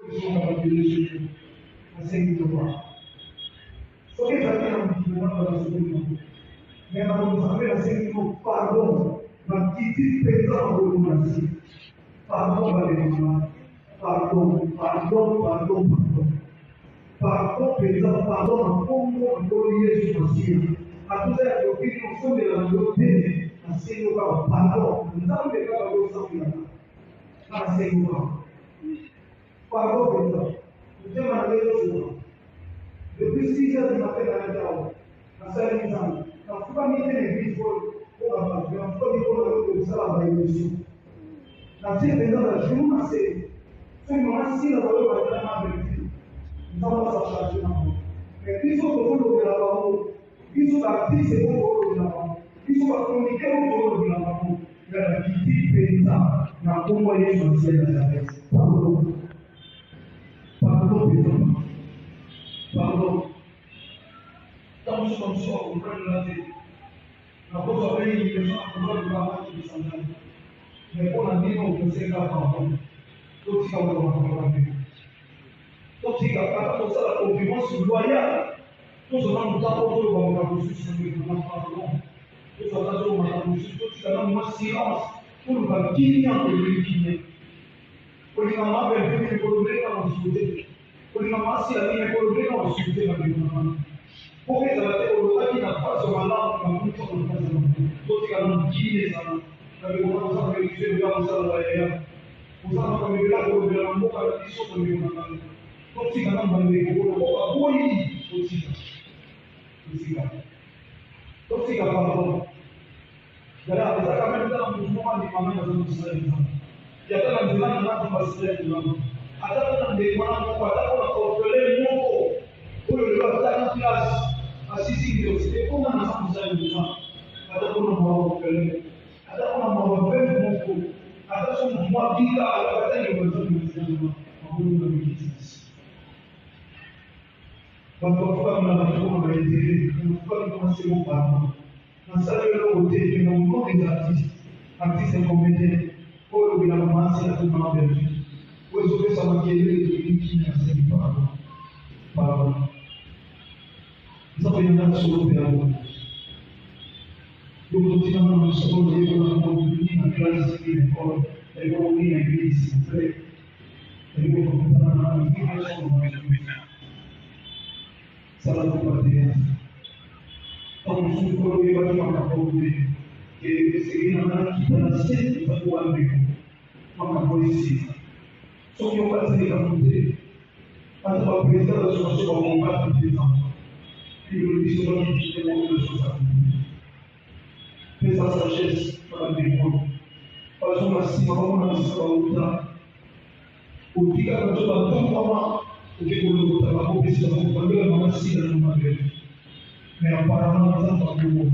Ils sont capables de les enseigner de voir. Ce qui est maintenant dans la seconde, mais vous savez, l'enseignement, pardon, ma petite présence de l'humanité. Pardon, pardon, présent, pardon, encore Jésus Messie. À tous les qui sont de la beauté, enseigne-moi, pardon, nous avons des cas de sang, enseigne-moi. Pardon, présent. Nous sommes à l'église. Depuis 6 heures du matin à l'intérieur, à saint jean on ne peut pas mettre l'église pour la base, on ne peut pas mettre le salle à l'église. La vie est dans la journée, c'est un moment si la valeur va être vraiment vérifiée. Nous allons s'acharger dans le monde. Mais ils sont au fond de la parole, ils sont actifs et au fond de la parole, ils sont à communiquer au fond de la parole. Mais la vie pénitente n'a pas moyen de se faire la tête. Pardon. Pardon, pénitente. Pardon. Quand nous sommes sur au cœur de la tête, la voix oreille est présente au cœur de la marche de Sandal. Mais pour la vie, on peut se faire pardon. Tout ce qu'on va faire. Tout ce qu'on va faire, la concurrence loyale. Tout ce qu'on va faire, on va reçu sur le pardon. Tout ce qu'on va faire, on va reçu tout ce qu'on va silence. Pour le faire, qui vient de l'éliminer. Pour les mamans, il faut les colorer dans le sujet. Pour les mamans, si la vie est colorée dans le sujet, la vie est colorée. Pour que ça va être au qui n'a pas ce malin, comme nous sommes en train de faire. Tout ce qu'on va dire, ça va être au moins ça, que tu vas ça dans l'air. Vous savez, comme il est là, vous avez un mot à la question de l'humain. Tout ce qu'on va dire, vous avez un mot aussi. Tout ce qu'on va pardon. D'ailleurs, ça quand même dans le mouvement des mamans dans le Israël. Il y a pas de gens qui vont se faire de l'homme. Attends, des gens qui vont appeler le mot pour le faire en place. Assisi Dieu, c'est comme un ensemble de gens. Attends, on va appeler. Attends, on va faire le mot. Attends, on va dire à la bataille de votre gouvernement. En vous, le ministre. Quand on va faire la réforme, on va aider. On va commencer au parlement. Dans sa côté, nous avons des artistes et comédiens. Pour le gouvernement, c'est la demande de Dieu. Pour les ça va guérir les qui n'enseignent pas. Pardon. Nous avons une action sur le gouvernement. Nous continuons à nous sauver pour la communauté, la classe de l'école, l'économie, l'église, s'il vous plaît. Et nous continuons à nous guérir sur le gouvernement. Ça va nous partir. Quand nous sommes collés à la communauté, et c'est une qui est dans la scène qui va pouvoir vivre. Ma police. Sauf qu'on va se décamper. Quand on va préser la situation, on va pas tout temps. Puis le discours qui est de société. Fais sa sagesse par la démon. Parce qu'on a si on a dit ça au temps. Au petit cas, quand on va tout moment, au début de l'autre, on va couper ça, on va le moment si dans le moment. Mais apparemment, ça ne va pas beaucoup.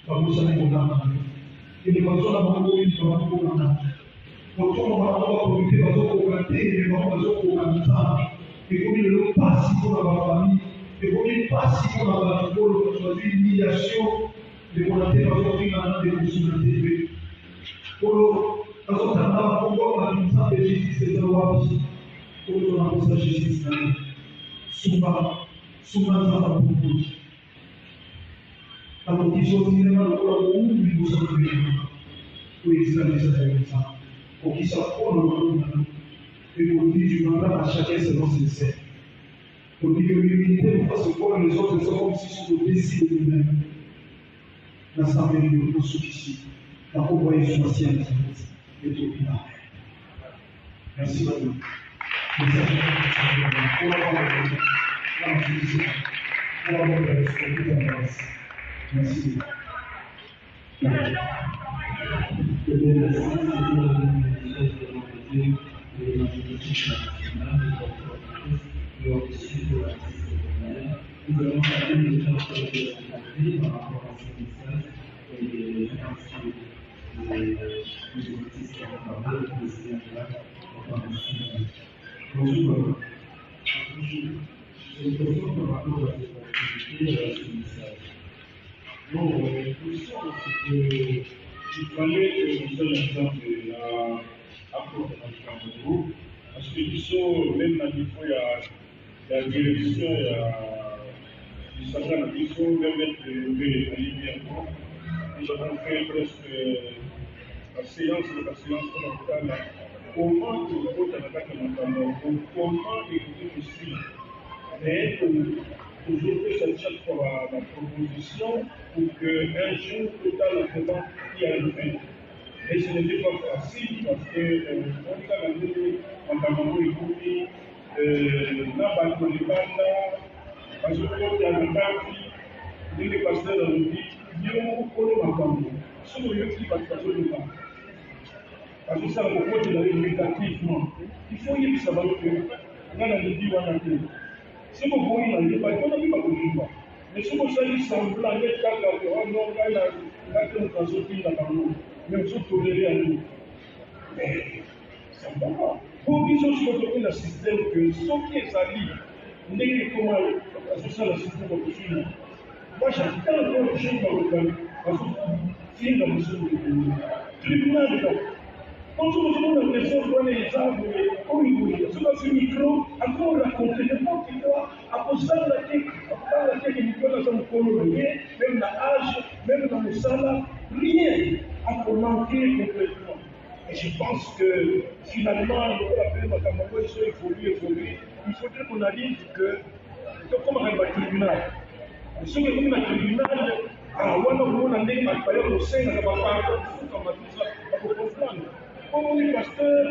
Pas beaucoup, ça n'est pas beaucoup. Et les personnes à beaucoup, ils ne vont pas beaucoup. Donc, on va profiter de l'augmenter, les gens vont augmenter. Et comme il ne passe pour la famille, et comme il passe pour la choisir l'humiliation, de volonté dans notre vie, dans des possibilités. Pour dans notre temps, on va nous de justice et de loi. Pour nous, on a justice. Souvent, ça va beaucoup. Dans nos questions, il y a un peu de nous sommes pour esclaviser ça. Pour qu'ils soient pour nous, et pour dire du mandat à chacun selon ses essais. Pour dire que l'humilité nous fasse pour les autres, c'est comme si nous décidions de nous-mêmes. L'assemblée de nous suffit. La pauvreté sur la sienne et tout le monde. Merci beaucoup. Merci. Nous allons parler de la santé par rapport à ce message et les artistes qui ont parlé de ce là bonjour. J'ai une question par rapport à cette activité et à ce message. Bon, la question, c'est qu'il fallait que je vous donne l'exemple de la approche de groupe Parce que ils sont même à niveau, il y a direction, il s'agit de mission, même de bien. Nous avons fait presque la séance fondamentale. Comment tu peux t'attaquer notamment, comment écouter aussi, mais toujours que chaque fois la proposition pour qu'un jour total avant y arrive. Et ce n'était pas facile parce que on a gagné en écoute na bato libanda bazokota na kati ndenge pasteur alobi yo mokolo makambo soki oyoki bato bazoloba bazosala kokotela yo négativement il faut yebisa bango te nga nalobi wana te soki oboyi na ye bato wana mpe bakoyiba mais soki osali semblant nde kaka ono ngai te moto azotinda bango mais ozotolere yango ça va pas. Pour qu'ils soient le système que ce qui est sali, n'est que comment ça le système de Chine. Moi, j'attends encore le Chine dans le parce que c'est dans le tribunal. Quand on me demande l'impression de donner les arbres, c'est dans ce micro, encore raconter n'importe quoi, à cause de la tête, micro dans son colonie, même la âge, même dans le salaire, rien à commenter complètement. Et je pense que finalement, il faut évoluer. Il faudrait qu'on arrive que, comme un tribunal, ce qui est un tribunal, on a des matériaux au sein de la comme on est pasteur,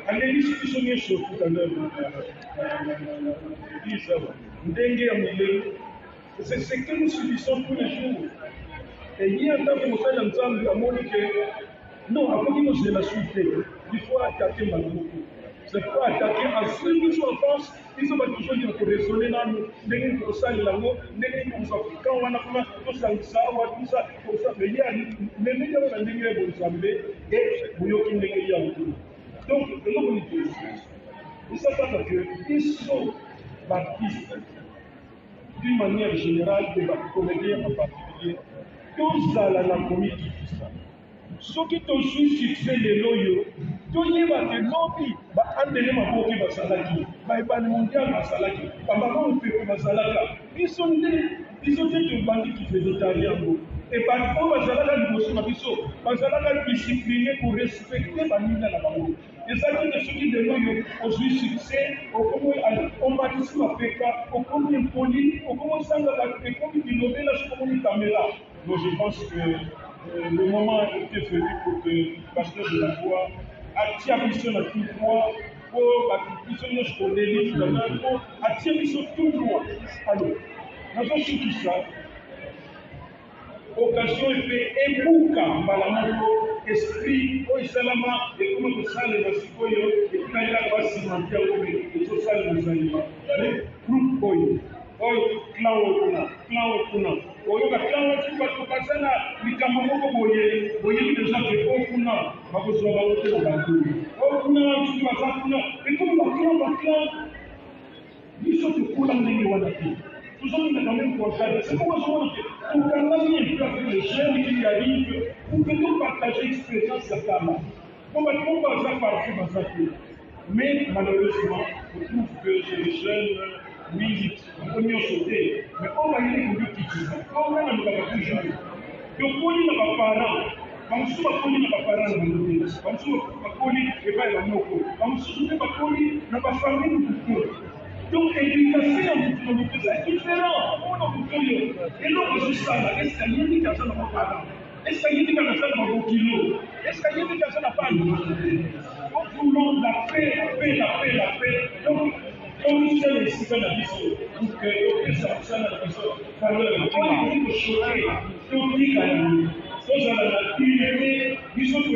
à l'institution sur tout à l'heure, c'est que nous subissons tous les jours. Et il y a un temps où on s'est ensemble, non, avant qu'il nous ait la suite, il faut attaquer Malmoko. C'est pas attaquer à ceux qui sont en France, ils ont toujours dit qu'on raisonner dans nous, nous pour ça, nous Africains, on a tout ça, tout ça, pour ça, mais il y a les médias qui ont des assemblées et vous avez des gens. Donc, l'homme est et ça fait qu'ils sont baptistes d'une manière générale, des comédiens en particulier, tous à la comédie qui ça. Soki tozwi succès lelo yo toyeba ke lobi baandele maboki basalaki bayebani mondial basalaki bamama mopepe basalaka biso te tobandi kifedetali yango e bato oyo bazalaka liboso na biso bazalaka discipline pour respecte baninga na bango ezalaki te soki lelo yo ozwi succès omatisi mapeka okomi impoli okomi osanga bato ekomi bilobela sokomoni kamera. Donc je pense que le moment a été venu pour que le pasteur de la foi attire mission à tout droit, pour que nous soyons délits, pour attirer mission tout droit. Alors, nous avons su tout ça. Occasion est fait et bouca, malamoto, esprit, oisalama, et comment nous sommes les Masikoyo, et puis il y a un cimentière, et tout ça, les animaux. Groupe Koyo, clan Okuna. Oyoka kama chumba tukasana nikamamoko boye deja ke okuna bakozwa bawote na bantu okuna chumba zakuna ekumu baklan biso tukula ndenge wana te toujours quand même pour faire c'est pourquoi je vois que pour quand les jeunes qui arrivent pour que nous partager l'expérience de Kama on va pas partir mais malheureusement on trouve que chez les jeunes militent, on y a sauté, mais on va y aller pour quitter. On va y aller pour jouer. Donc, on y a pas parents. On se voit qu'on y a pas parents dans le pays. On se voit qu'on y a pas parents. On se voit qu'on y a pas famille. Donc, l'éducation, c'est différent. On a beaucoup de et donc, je sais ça. Est-ce qu'il y a une éducation dans nos parents? Est-ce qu'il y a une éducation dans nos kilos? Est-ce qu'il y a une éducation dans nos parents? Nous voulons la paix. Donc, comme nous sommes ici dans la mission, pour que ça soit dans la mission, on dit que choquer, on dit que sans la unité, nous sommes pour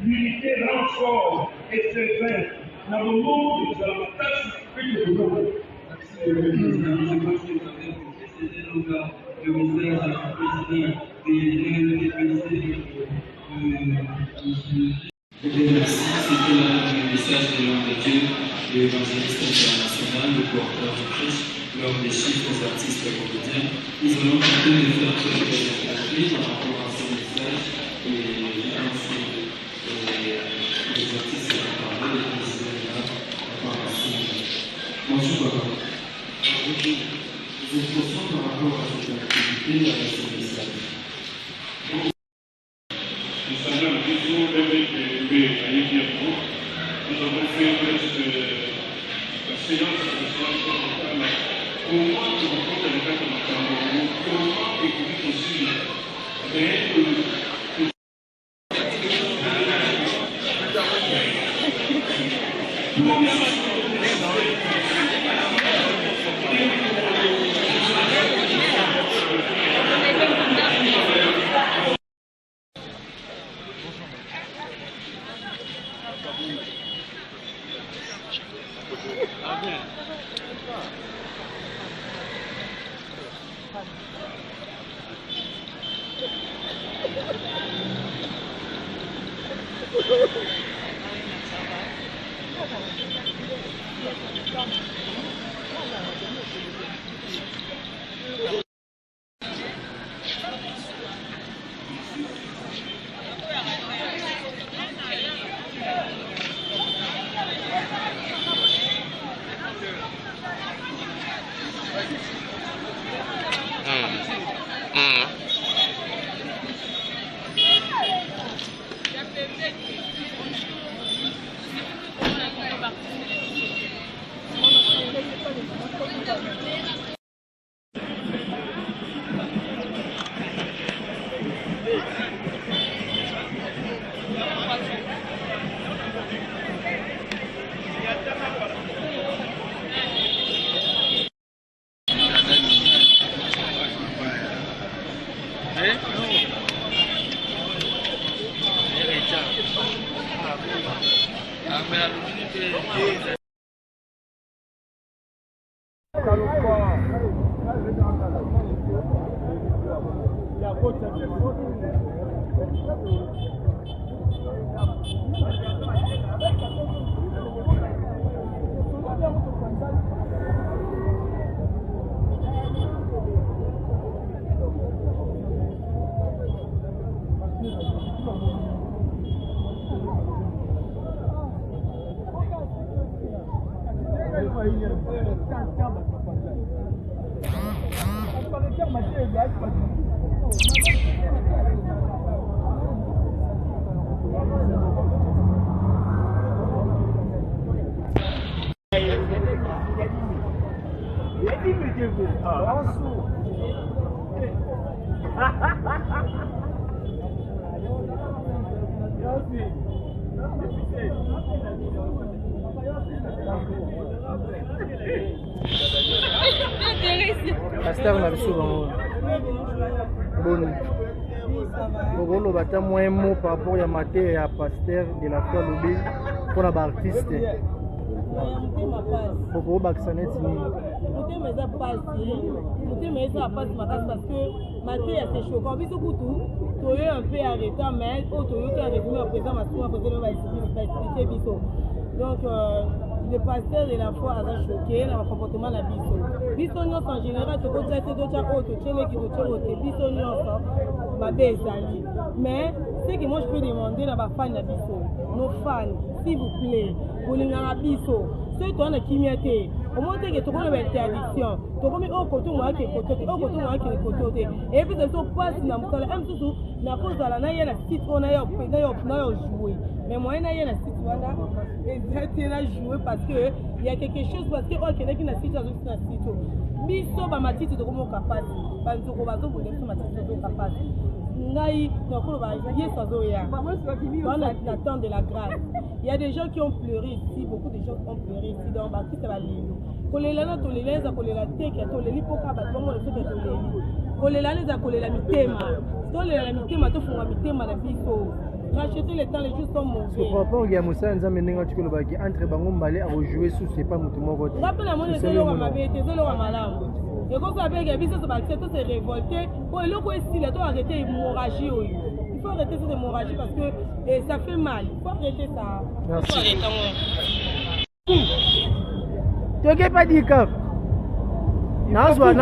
l'unité renfort et sévère. Dans le monde, nous allons passer plus de l'eau. Le message président des DPC merci, c'était le message de l'homme de Dieu, de l'évangéliste international, le porteur du Christ, l'homme des chiffres aux artistes comédiens. Nous allons tenter de faire quelques par rapport à ce message et les artistes vont parler. Bonjour, papa. Vous êtes conscient par rapport à cette activité à la service. Nous avons fait une séance de soins. Comment tu rencontres les gens comme Cameroun? Comment écouter aussi Pasteur na biso bango boni bogolo bata moins mot par rapport à maté ya pasteur de la foi lobby pour la artiste bogolo baksanet ni Muté mais ça passe parce que maté ya c'est chaud quand biso kutu toyo un peu arrêté mais au toyo qui a résumé à présent ma soeur faisait va expliquer biso donc le pasteur de la foi a choqué dans le comportement de la biso. Biso en général, tu peux traiter d'autres autres, tu sais qui d'autres biso ma bezali. Mais ce que moi je peux demander à ma fan de biso, nos fans, s'il vous plaît, pour les biso, ceux qui ont la kimité, au moins que tu as une interdiction, tu as mis au côté moi qui est côté, au côté moi qui est côté. Et puis de ce passe dans mon salaire, même tout, la cause de la naïe la site on a joué. Mais moi il y a la site voilà, exactement joué parce que il y a quelque chose parce que quelqu'un qui n'a site dans la site. Biso ba matiti to komo capable, ba nzoko ba zo bo dem matiti to capable. Ngai to ko ba yeso zo ya. On attend de la grâce. Il y a des gens qui ont pleuré ici, beaucoup de gens ont pleuré ici dans Baptiste Valino. Kolela to leleza kolela teke to leli poka ba bongo le soke to leli. Kolela leza kolela mitema. To lela mitema to funga mitema na biso. Racheter le temps, les jours sont mauvais. Par rapport à Moussa Nzambe Nenga tu kolobaki entre bango mbale a rejouer sous c'est pas mutu moko. Rappelle la monnaie de l'euro mabé, de l'euro malambo. Et quand ça fait que biso se battre, tout se révolter. Pour le coup ici, il doit arrêter l'hémorragie. Il faut arrêter cette hémorragie parce que ça fait mal. Il faut arrêter ça. Merci. Tu n'as pas dit que Nazwa.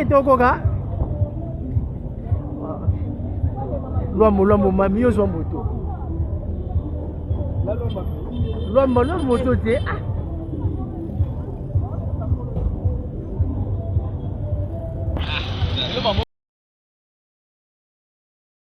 Tokoga. Lwambo mamio zwa moto. lomba lo moto te ah